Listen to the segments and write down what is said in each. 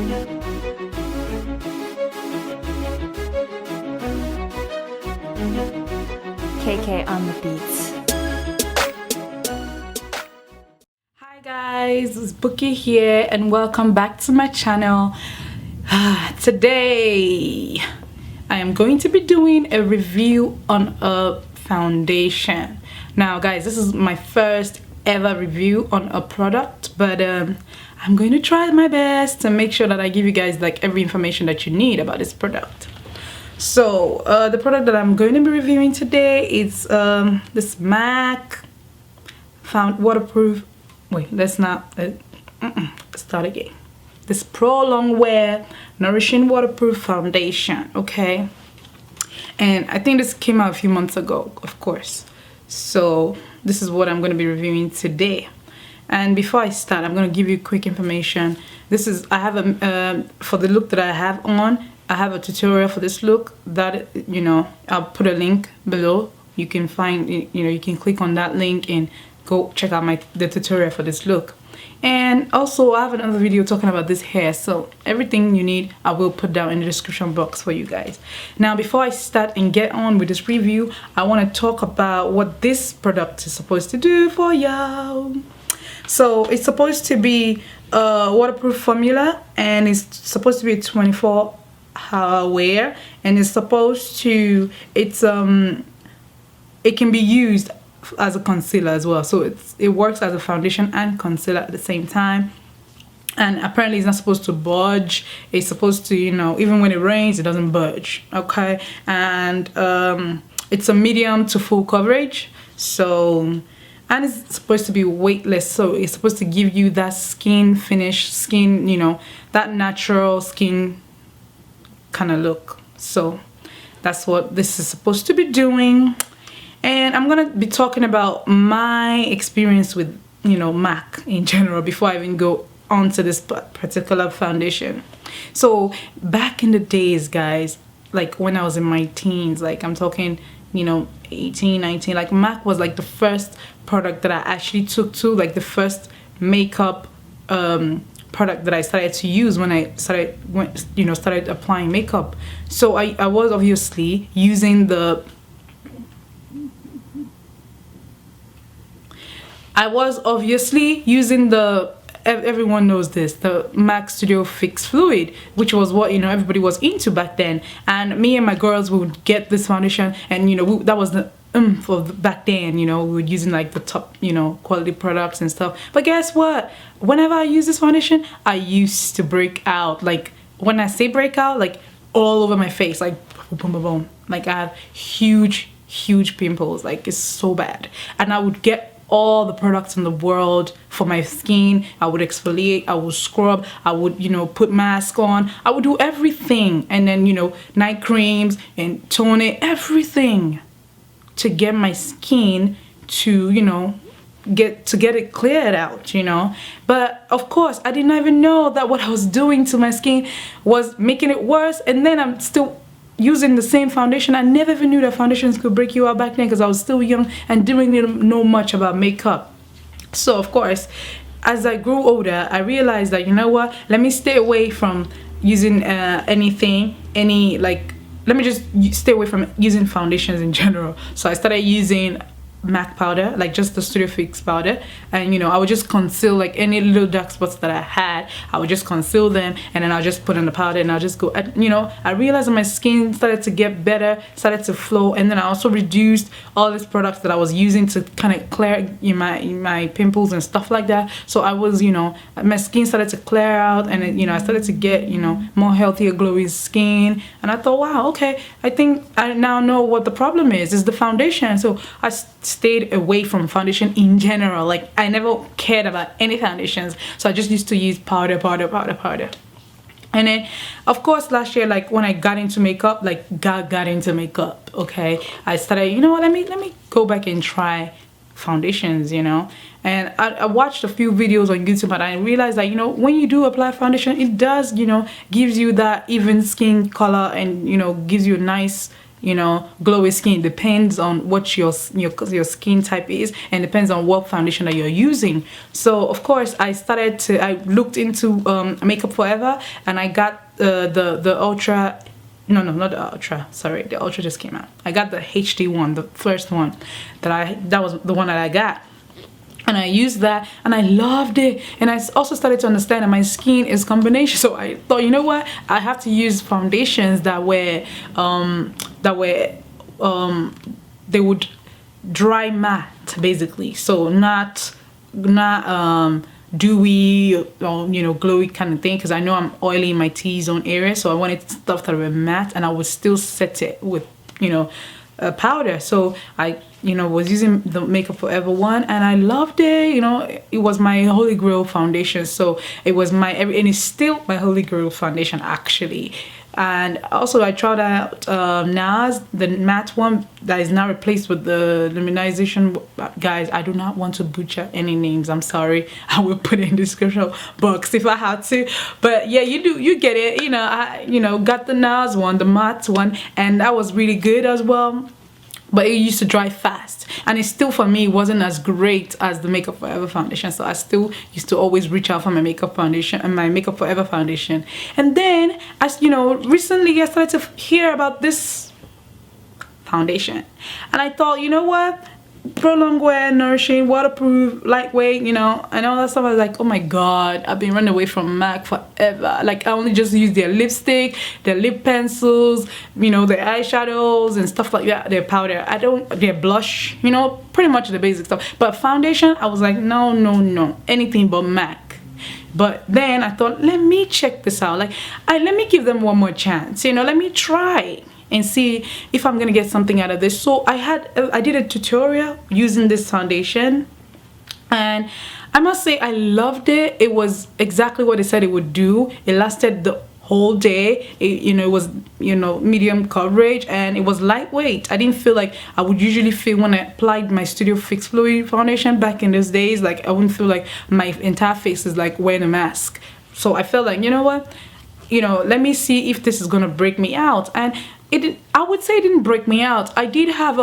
KK on the beats. Hi guys, it's Bookie here and welcome back to my channel. Today I am going to be doing a review on a foundation. Now guys, this is my first ever review on a product, but I'm going to try my best to make sure that I give you guys like every information that you need about this product. So the product that I'm going to be reviewing today is this MAC waterproof. Wait, let's not start again. This Pro Longwear Nourishing Waterproof Foundation. Okay, and I think this came out a few months ago, of course. So this is what I'm going to be reviewing today. And before I start, I'm going to give you quick information. This is, I have a for the look that I have on, I have a tutorial for this look that, you know, I'll put a link below. You can find, you know, you can click on that link and go check out the tutorial for this look. And also I have another video talking about this hair, so everything you need I will put down in the description box for you guys. Now before I start and get on with this review, I want to talk about what this product is supposed to do for y'all. So it's supposed to be a waterproof formula, and it's supposed to be a 24-hour wear, and it's supposed to, it can be used as a concealer as well. So it works as a foundation and concealer at the same time. And apparently it's not supposed to budge. It's supposed to, you know, even when it rains, it doesn't budge. Okay, and it's a medium to full coverage. So, and it's supposed to be weightless, so it's supposed to give you that skin finish, skin, you know, that natural skin kind of look. So that's what this is supposed to be doing. And I'm gonna be talking about my experience with, you know, MAC in general before I even go on to this particular foundation. So back in the days, guys, like when I was in my teens, like I'm talking, you know, 18, 19, like MAC was like the first product that I actually took to, like the first makeup product that I started to use when I started applying makeup. So I was obviously using the everyone knows this, the MAC Studio Fix Fluid, which was what, you know, everybody was into back then. And me and my girls would get this foundation, and, you know, that was the for back then, you know, we were using like the top, you know, quality products and stuff. But guess what? Whenever I use this foundation, I used to break out. Like when I say break out, like all over my face, like boom, boom, boom, boom. Like I have huge pimples. Like it's so bad. And I would get all the products in the world for my skin. I would exfoliate, I would scrub, I would, you know, put mask on, I would do everything, and then, you know, night creams and tone it, everything to get my skin to, you know, get it cleared out, you know. But of course I didn't even know that what I was doing to my skin was making it worse, and then I'm still using the same foundation. I never even knew that foundations could break you out back then because I was still young and didn't know much about makeup. So of course, as I grew older, I realized that, you know what, let me stay away from using let me just stay away from using foundations in general. So I started using MAC powder, like just the Studio Fix powder, and, you know, I would just conceal like any little dark spots that I had. I would just conceal them, and then I'll just put in the powder, and I'll just go, you know, I realized that my skin started to get better, started to flow, and then I also reduced all these products that I was using to kind of clear my pimples and stuff like that. So I was, you know, my skin started to clear out, and then, you know, I started to get, you know, more healthier, glowy skin. And I thought, wow, okay, I think I now know what the problem is the foundation. So I stayed away from foundation in general. Like I never cared about any foundations, so I just used to use powder. And then of course last year, like when I got into makeup, like got into makeup, okay, I started, you know what, let me go back and try foundations, you know. And I watched a few videos on YouTube, and I realized that, you know, when you do apply foundation, it does, you know, gives you that even skin color, and, you know, gives you a nice you know, glowy skin. Depends on what your skin type is, and depends on what foundation that you're using. So of course I looked into Makeup Forever, and I got the ultra. No, not the ultra, sorry, the ultra just came out. I got the HD one, the first one that was the one that I got, and I used that and I loved it. And I also started to understand that my skin is combination, so I thought, you know what, I have to use foundations that were they would dry matte, basically, so not dewy or, you know, glowy kind of thing, because I know I'm oily in my T-zone area, so I wanted stuff that were matte and I would still set it with, you know, powder. So I, you know, was using the Makeup Forever one, and I loved it. You know, it was my holy grail foundation, so it was my and it's still my holy grail foundation, actually. And also I tried out NARS, the matte one that is now replaced with the luminization. Guys, I do not want to butcher any names, I'm sorry. I will put it in the description box if I had to, but yeah, you get it. You know, I got the NARS one, the matte one, and that was really good as well, but it used to dry fast, and it still, for me, wasn't as great as the Makeup Forever foundation. So I still used to always reach out for my makeup foundation and my Makeup Forever foundation. And then, as you know, recently I started to hear about this foundation, and I thought, you know what, prolonged wear, nourishing, waterproof, lightweight, you know, and all that stuff. I was like, oh my god, I've been running away from MAC forever. Like, I only just use their lipstick, their lip pencils, you know, their eyeshadows and stuff like that, their powder. Their blush, you know, pretty much the basic stuff. But foundation, I was like, no, anything but MAC. But then I thought, let me check this out. Like, let me give them one more chance, you know, let me try and see if I'm gonna get something out of this. So I did a tutorial using this foundation, and I must say I loved it. It was exactly what it said it would do. It lasted the whole day. It was, you know, medium coverage, and it was lightweight. I didn't feel like I would usually feel when I applied my Studio Fix Fluid foundation back in those days. Like, I wouldn't feel like my entire face is like wearing a mask. So I felt like, you know what, you know, let me see if this is gonna break me out. And I would say it didn't break me out. I did have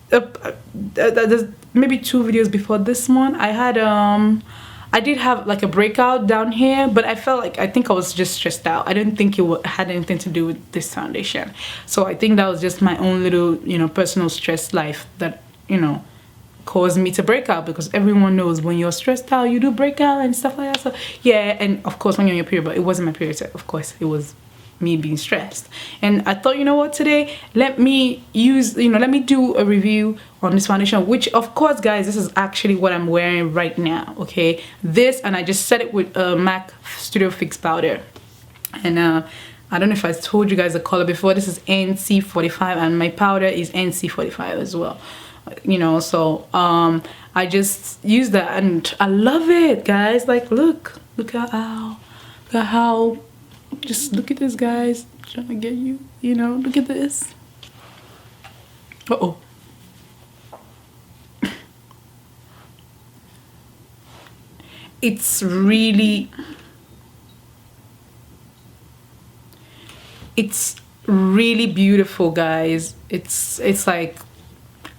there's maybe 2 videos before this one, I did have like a breakout down here, but I felt like, I think I was just stressed out. I didn't think it had anything to do with this foundation. So I think that was just my own little, you know, personal stress life that, you know, caused me to break out, because everyone knows when you're stressed out you do break out and stuff like that. So yeah, and of course when you're on your period, but it wasn't my period, so of course it was me being stressed. And I thought, you know what, today let me do a review on this foundation, which of course, guys, this is actually what I'm wearing right now. Okay, this, and I just set it with MAC Studio Fix powder. And I don't know if I told you guys the color before. This is NC45, and my powder is NC45 as well, you know. So I just use that, and I love it, guys. Like, look at how just look at this, guys. I'm trying to get you, you know, look at this. It's really beautiful, guys. It's like,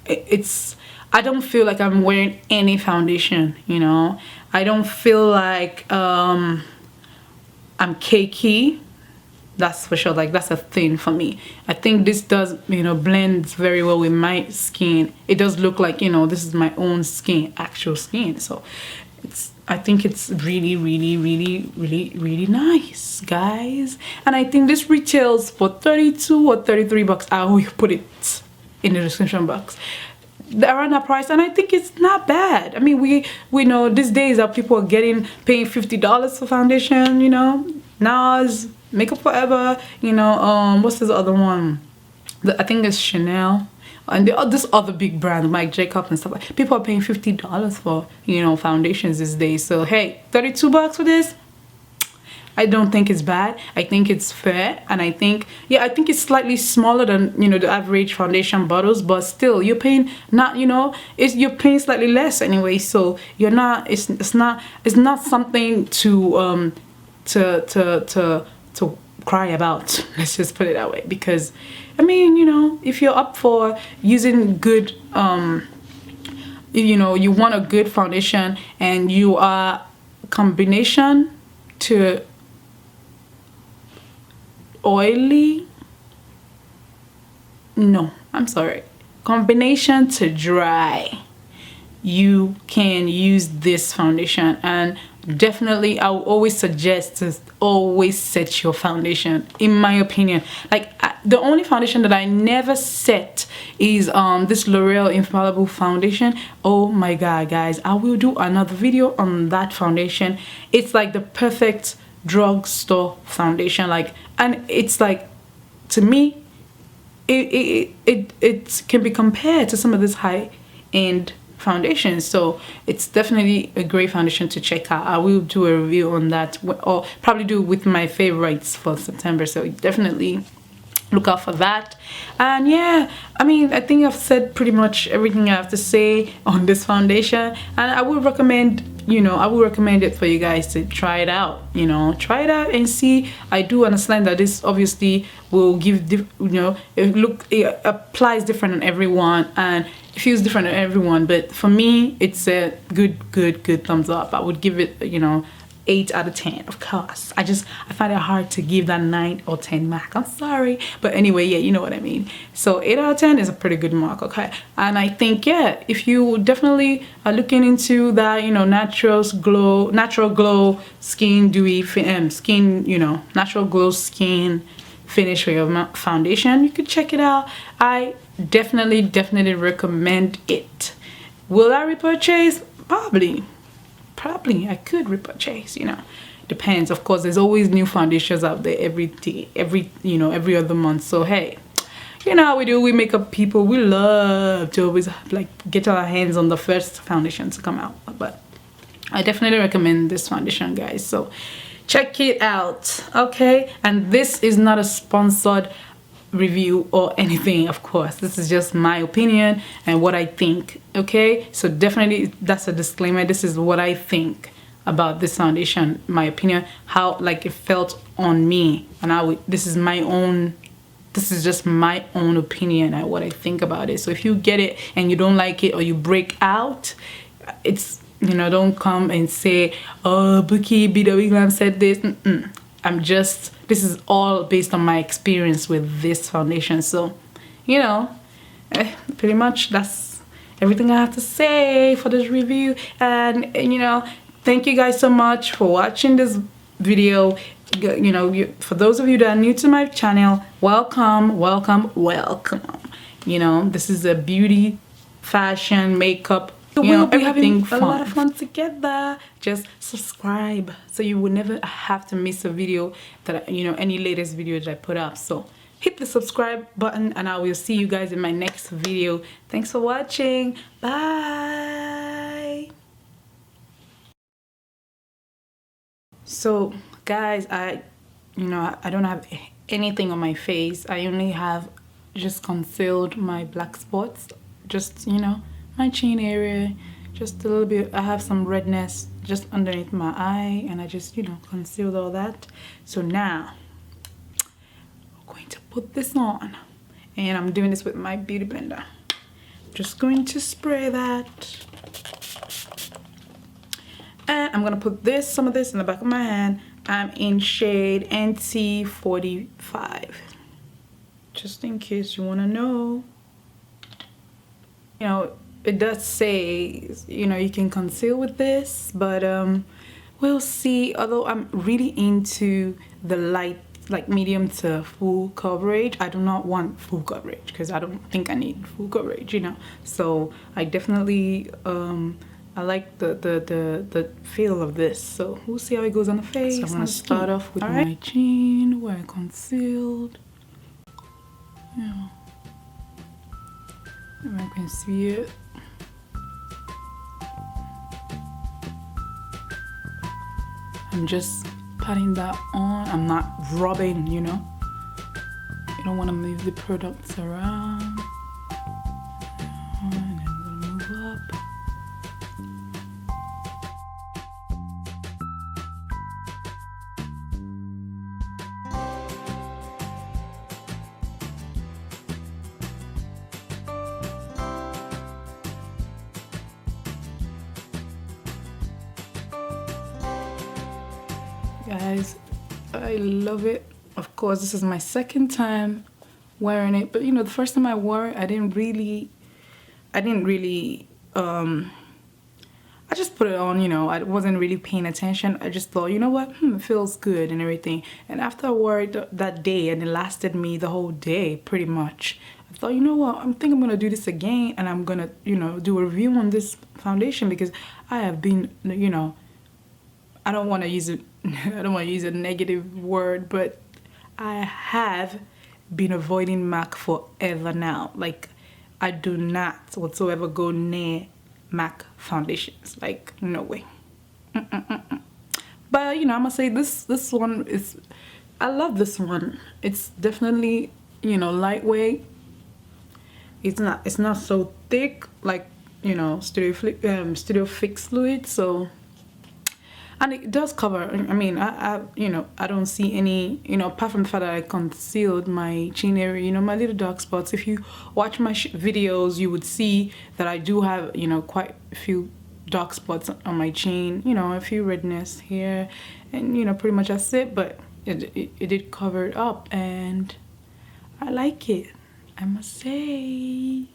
I don't feel like I'm wearing any foundation, you know. I don't feel like I'm cakey, that's for sure. Like, that's a thing for me. I think this does, you know, blends very well with my skin. It does look like, you know, this is my own skin, actual skin. So I think it's really nice, guys. And I think this retails for 32 or 33 bucks. I will put it in the description box. Around that price, and I think it's not bad. I mean, we know these days that people are paying $50 for foundation, you know. NARS, Makeup Forever, you know, what's this other one? I think it's Chanel, and this other big brand, Mike Jacob and stuff like. People are paying $50 for, you know, foundations these days. So hey, 32 bucks for this, I don't think it's bad. I think it's fair, and I think, yeah, I think it's slightly smaller than, you know, the average foundation bottles, but still, you're paying not, you know, you're paying slightly less anyway. So you're not, it's not something to cry about. Let's just put it that way. Because I mean, you know, if you're up for using good you know, you want a good foundation and you are combination to oily, no, I'm sorry, combination to dry, you can use this foundation. And definitely I will always suggest to always set your foundation, in my opinion. Like the only foundation that I never set is this L'Oreal Infallible foundation. Oh my god, guys, I will do another video on that foundation. It's like the perfect drugstore foundation. Like, and it's like, to me, it can be compared to some of this high-end foundation. So it's definitely a great foundation to check out. I will do a review on that, or probably do with my favorites for September, so definitely look out for that. And yeah, I mean, I think I've said pretty much everything I have to say on this foundation, and I would recommend, you know, I would recommend it for you guys to try it out. You know, try it out and see. I do understand that this obviously will give you know, it applies different on everyone and it feels different on everyone, but for me it's a good thumbs up. I would give it, you know, 8 out of 10. Of course, I find it hard to give that 9 or 10 mark. I'm sorry, but anyway, yeah, you know what I mean. So 8 out of 10 is a pretty good mark. Okay, and I think, yeah, if you definitely are looking into that, you know, natural glow skin, dewy skin, you know, natural glow skin finish for your foundation, you could check it out. I definitely recommend it. Will I repurchase? Probably I could repurchase, you know, depends. Of course, there's always new foundations out there every day, every other month. So hey, you know how we do, we makeup people, we love to always like get our hands on the first foundation to come out. But I definitely recommend this foundation, guys, so check it out. Okay, and this is not a sponsored review or anything, of course. This is just my opinion and what I think. Okay, so definitely that's a disclaimer. This is what I think about this foundation, my opinion, how like it felt on me, and this is just my own opinion and what I think about it. So if you get it and you don't like it or you break out, it's, you know, don't come and say, oh, Bookie BW Glam said this. This is all based on my experience with this foundation. So, you know, pretty much that's everything I have to say for this review. And you know, thank you guys so much for watching this video. You know, for those of you that are new to my channel, welcome. You know, this is a beauty, fashion, makeup, we'll be having a lot of fun together. Just subscribe so you will never have to miss a video that, you know, any latest video that I put up. So hit the subscribe button and I will see you guys in my next video. Thanks for watching. Bye. So guys, I don't have anything on my face. I only have just concealed my black spots, just, you know, my chin area, just a little bit. I have some redness just underneath my eye, and I just, you know, concealed all that. So now I'm going to put this on, and I'm doing this with my beauty blender. Just going to spray that, and I'm gonna put some of this in the back of my hand. I'm in shade NT45, just in case you want to know. You know, it does say, you know, you can conceal with this, but we'll see. Although I'm really into the light, like medium to full coverage. I do not want full coverage because I don't think I need full coverage, you know. So I definitely I like the feel of this. So we'll see how it goes on the face. So I'm gonna start off with my chin where I concealed. Yeah, and I can see it. I'm just patting that on. I'm not rubbing, you know. You don't want to move the products around. And I'm gonna move up. Guys, I love it. Of course, this is my second time wearing it, but you know, the first time I wore it, I didn't really I just put it on, you know, I wasn't really paying attention. I just thought, you know what, it feels good and everything. And after I wore it that day, and it lasted me the whole day pretty much, I thought, you know what, I think I'm gonna do this again, and I'm gonna, you know, do a review on this foundation, because I have been, you know, I don't want to use it I don't want to use a negative word, but I have been avoiding MAC forever now. Like, I do not whatsoever go near MAC foundations. Like, no way. But you know, I'm gonna say this one is, I love this one. It's definitely, you know, lightweight. It's not so thick like, you know, Studio Fix fluid. So, and it does cover, I mean, I you know, I don't see any, you know, apart from the fact that I concealed my chin area, you know, my little dark spots. If you watch my videos, you would see that I do have, you know, quite a few dark spots on my chin, you know, a few redness here, and you know, pretty much that's it. But it did cover it up, and I like it, I must say.